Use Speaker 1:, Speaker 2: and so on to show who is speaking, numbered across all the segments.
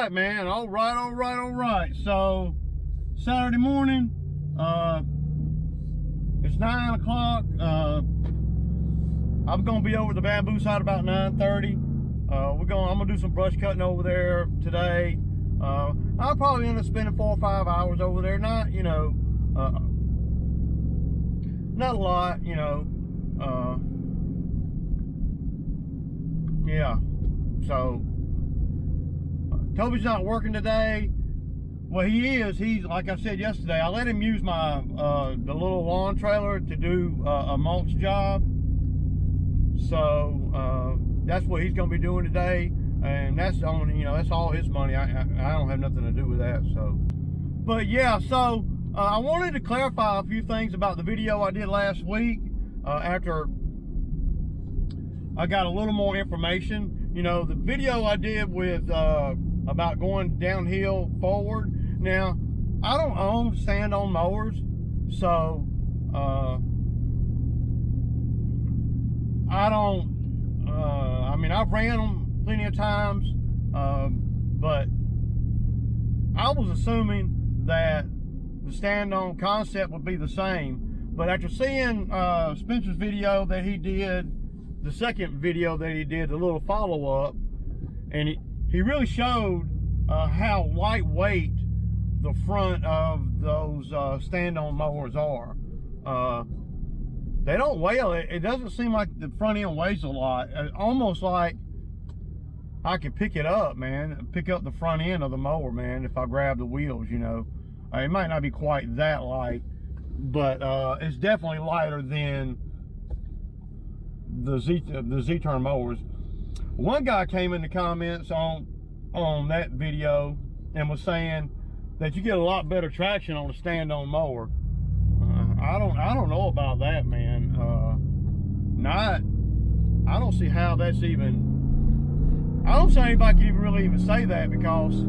Speaker 1: right, man. All right. So, Saturday morning, it's 9 o'clock. I'm gonna be over at the bamboo side about 9:30. I'm gonna do some brush cutting over there today. I'll probably end up spending 4 or 5 hours over there. Not, not a lot, yeah. So Toby's not working today. Well, he is. He's, like I said yesterday, I let him use my the little lawn trailer to do a mulch job. So that's what he's going to be doing today, and that's on, that's all his money. I don't have nothing to do with that. So, but yeah. So I wanted to clarify a few things about the video I did last week. After I got a little more information, the video I did with about going downhill forward. Now, I don't own Standon mowers, so I don't. I've ran them plenty of times, but I was assuming that the Standon concept would be the same. But after seeing Spencer's video that he did, the second video that he did, the little follow-up, and he really showed how lightweight the front of those Standon mowers are. They don't weigh, it doesn't seem like the front end weighs a lot. Almost like I could pick it up, man, pick up the front end of the mower, man, if I grab the wheels, It might not be quite that light, but it's definitely lighter than the Z-turn mowers. One guy came in the comments on that video and was saying that you get a lot better traction on a Standon mower. I don't know about that, man. I don't see how that's even. I don't see anybody can really even say that, because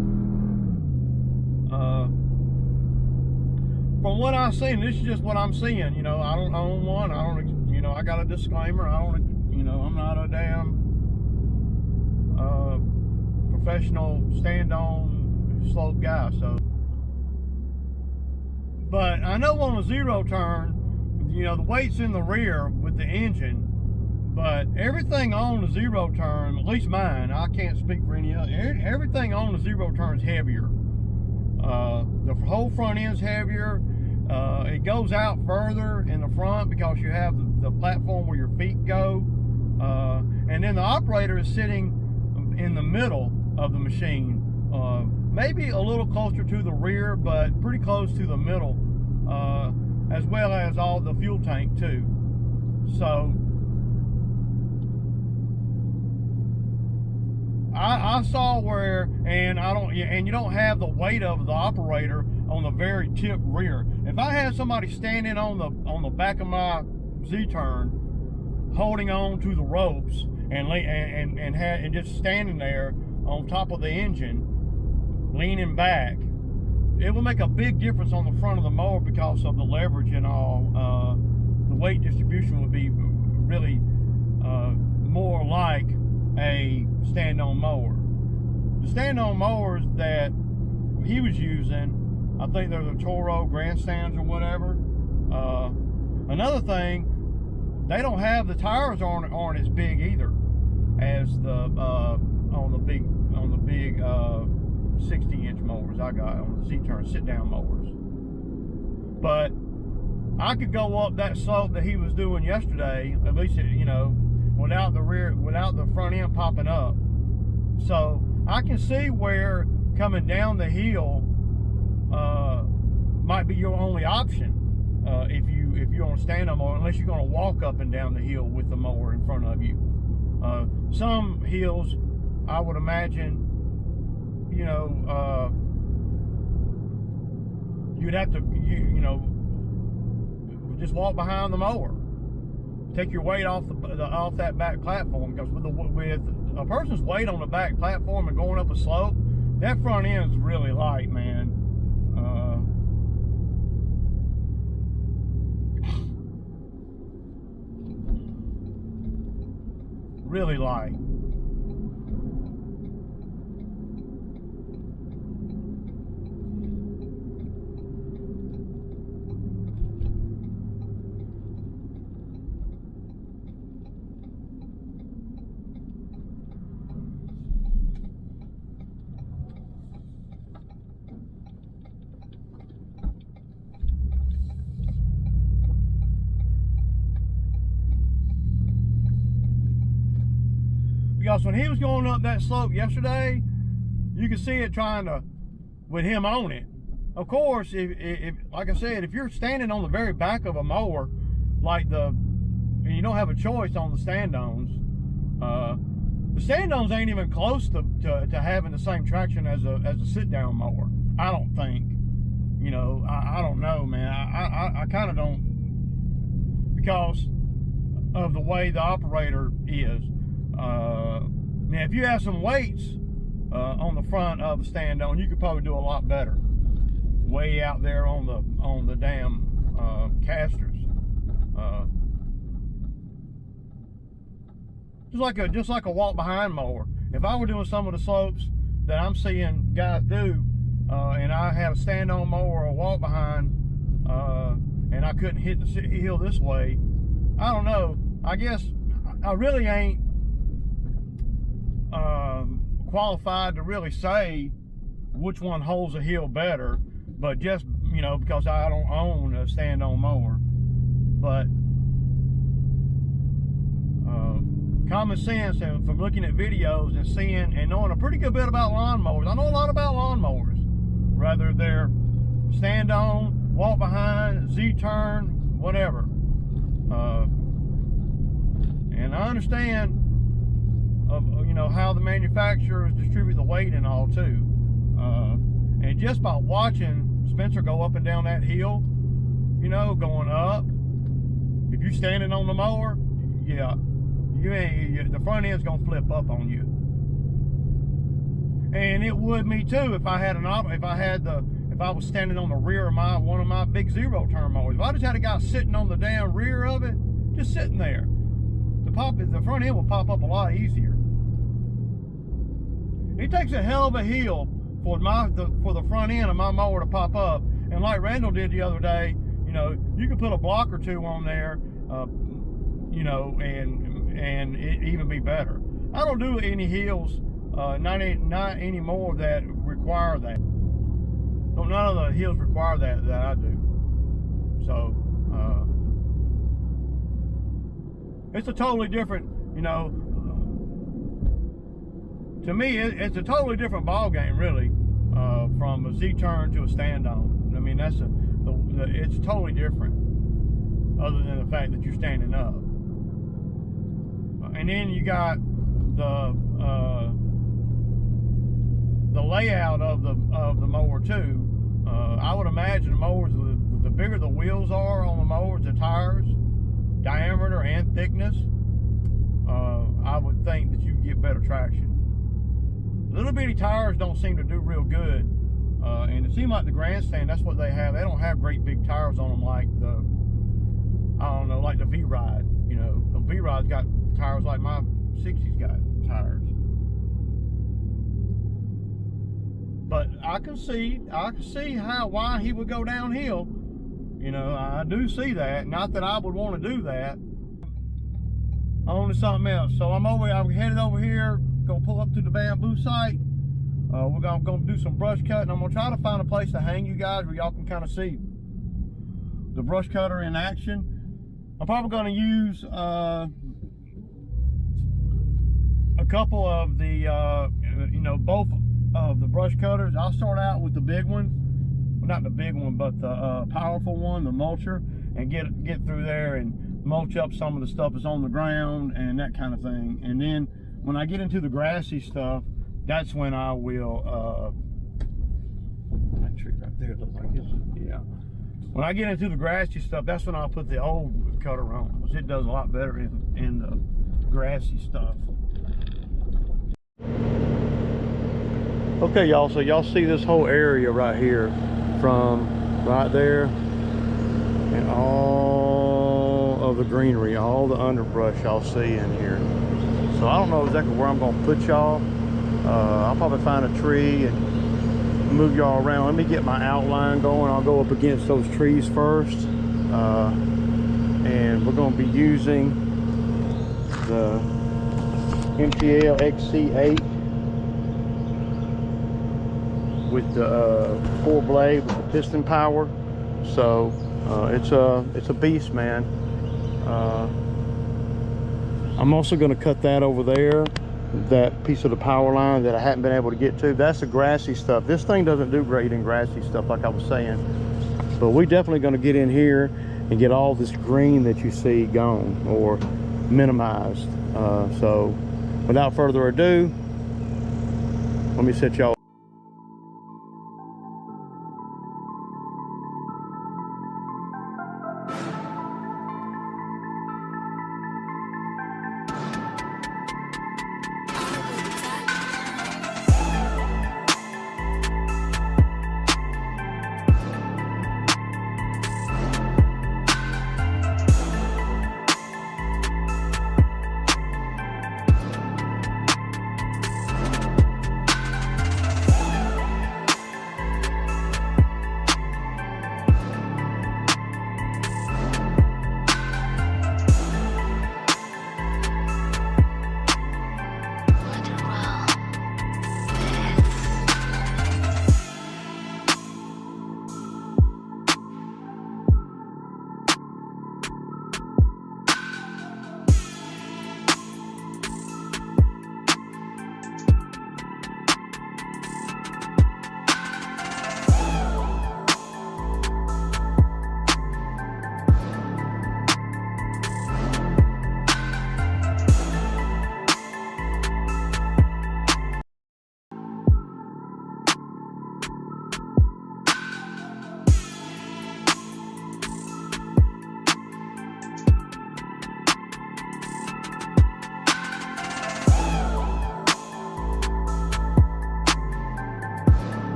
Speaker 1: from what I've seen, this is just what I'm seeing. I don't own one. I don't. I got a disclaimer. I don't. I'm not a damn professional Standon slope guy. So, but I know on a zero turn, the weight's in the rear with the engine, but everything on the zero turn, at least mine, I can't speak for any other, everything on the zero turn is heavier. The whole front end's heavier. It goes out further in the front because you have the platform where your feet go, and then the operator is sitting in the middle of the machine, maybe a little closer to the rear, but pretty close to the middle, as well as all the fuel tank too. So I saw where, and you don't have the weight of the operator on the very tip rear. If I had somebody standing on the back of my Z-turn, holding on to the ropes and just standing there on top of the engine, leaning back, it will make a big difference on the front of the mower because of the leverage and all. The weight distribution would be really more like a Standon mower. The Standon mowers that he was using, I think they're the Toro grandstands or whatever. Another thing, they don't have, the tires aren't as big either as the on the big 60-inch mowers I got on the Z-turn sit-down mowers. But I could go up that slope that he was doing yesterday, at least without the front end popping up. So I can see where coming down the hill might be your only option if you're on a stand-up mower, unless you're going to walk up and down the hill with the mower in front of you. Some hills, I would imagine, you'd have to just walk behind the mower, take your weight off off that back platform, because with a person's weight on the back platform and going up a slope, that front end is really light, man. Really light. Because when he was going up that slope yesterday, you could see it trying to, with him on it. Of course, if like I said, if you're standing on the very back of a mower, like and you don't have a choice on the Standons, the Standons ain't even close to having the same traction as a sit-down mower. I don't think. You know, I don't know, man. I kind of don't, because of the way the operator is. Now, if you have some weights on the front of the Standon, you could probably do a lot better. Way out there on the damn casters. Just like a walk behind mower. If I were doing some of the slopes that I'm seeing guys do, and I had a stand-on mower or a walk behind, and I couldn't hit the hill this way, I don't know. I guess I really ain't qualified to really say which one holds a hill better, but just, you know, because I don't own a stand-on mower. But common sense, and from looking at videos and seeing and knowing a pretty good bit about lawnmowers, I know a lot about lawnmowers, whether they're stand-on, walk behind, Z-turn, whatever. And I understand, you know, how the manufacturers distribute the weight and all too. And just by watching Spencer go up and down that hill, you know, going up, if you're standing on the mower, yeah, the front end's gonna flip up on you. And it would me too if I was standing on the rear of one of my big zero-turn mowers. If I just had a guy sitting on the damn rear of it, just sitting there, the front end will pop up a lot easier. It takes a hell of a hill for the front end of my mower to pop up. And like Randall did the other day, you know, you can put a block or two on there, you know, and it even be better. I don't do any hills, not anymore, that require that. No, none of the hills require that I do. So it's a totally different, you know, to me it's a totally different ball game, really, from a Z-turn to a stand-on. I mean, it's totally different, other than the fact that you're standing up. And then you got the layout of the mower too. I would imagine the mowers, the bigger the wheels are on the mowers, the tires, diameter and thickness, I would think that you get better traction. Little bitty tires don't seem to do real good, and it seems like the Grandstand, that's what they have. They don't have great big tires on them like like the V-Ride. You know, the V-Ride's got tires like my 60's got tires. But I can see why he would go downhill. You know, I do see that. Not that I would want to do that. On to something else. So I'm headed over here, gonna pull up to the bamboo site. We're gonna do some brush cutting. I'm gonna try to find a place to hang you guys where y'all can kind of see the brush cutter in action. I'm probably gonna use a couple of the you know, both of the brush cutters. I'll start out with the big one, well, not the big one, but the powerful one, the mulcher, and get through there and mulch up some of the stuff that's on the ground and that kind of thing. And then when I get into the grassy stuff, that's when I will that tree right there looks like it's, yeah. When I get into the grassy stuff, that's when I'll put the old cutter on, because it does a lot better in the grassy stuff. Okay, y'all, so y'all see this whole area right here, from right there and all of the greenery, all the underbrush y'all see in here. So I don't know exactly where I'm gonna put y'all. I'll probably find a tree and move y'all around. Let me get my outline going. I'll go up against those trees first, and we're gonna be using the MTL XC8 with the 4-blade with the piston power. So it's a beast, man. I'm also going to cut that over there. that piece of the power line that I hadn't been able to get to. That's the grassy stuff. This thing doesn't do great in grassy stuff, like I was saying. But we definitely going to get in here and get all this green that you see gone or minimized. So without further ado, let me set y'all.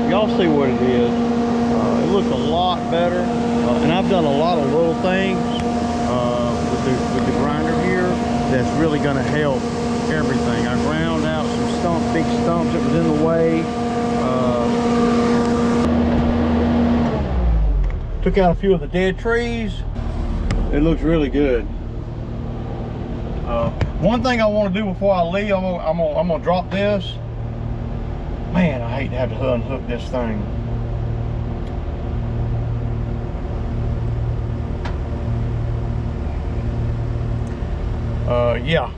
Speaker 1: Y'all see what it is. It looks a lot better, and I've done a lot of little things with the grinder here that's really going to help everything. I ground out some big stumps that was in the way. Took out a few of the dead trees. It looks really good. One thing I want to do before I leave, I'm gonna drop this. Man, I hate to have to unhook this thing. Yeah.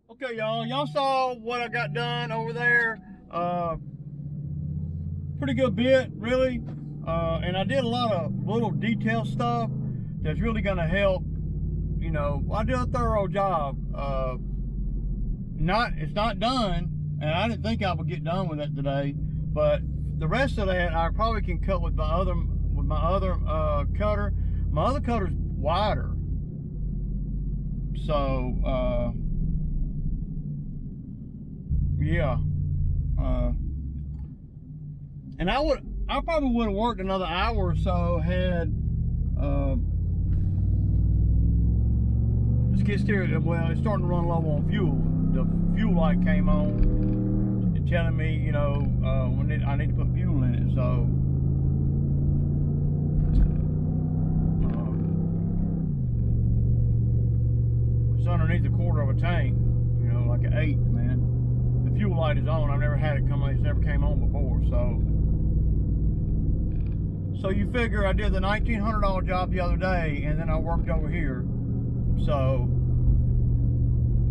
Speaker 1: Okay, y'all saw what I got done over there. Pretty good bit, really. And I did a lot of little detail stuff that's really gonna help. You know, I did a thorough job. It's not done. And I didn't think I would get done with it today, but the rest of that I probably can cut with my other cutter. My other cutter's wider, so yeah. And I probably would have worked another hour or so had this skid steer. Well, it's starting to run low on fuel. The fuel light came on, telling me, you know, when I need to put fuel in it. So it's underneath a quarter of a tank, you know, like an eighth, man. The fuel light is on. I've never had it come on. It's never came on before. So you figure I did the $1,900 job the other day, and then I worked over here. So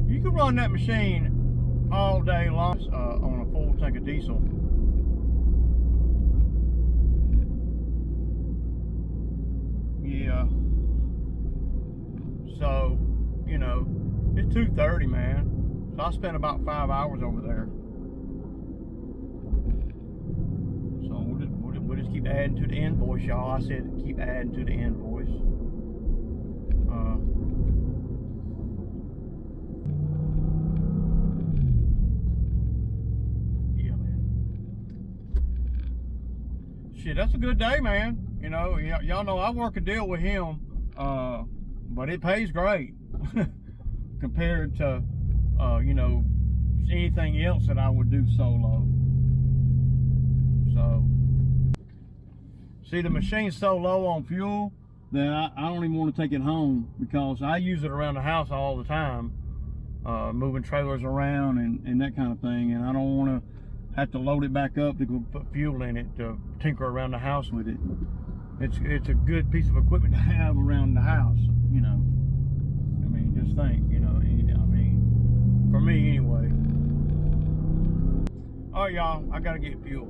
Speaker 1: you can run that machine all day long on a full tank of diesel. Yeah. So, you know, it's 2:30, man. So I spent about 5 hours over there. So we'll just keep adding to the invoice, y'all. I said keep adding to the invoice. Yeah, man. Shit, that's a good day, man. You know, y'all know I work a deal with him, but it pays great compared to, you know, anything else that I would do solo. So, see, the machine's so low on fuel that I don't even want to take it home, because I use it around the house all the time, moving trailers around and that kind of thing, and I don't want to have to load it back up to go put fuel in it to tinker around the house with it. It's a good piece of equipment to have around the house, you know. I mean, just think, you know, I mean, for me anyway. All right, y'all, I gotta get fuel.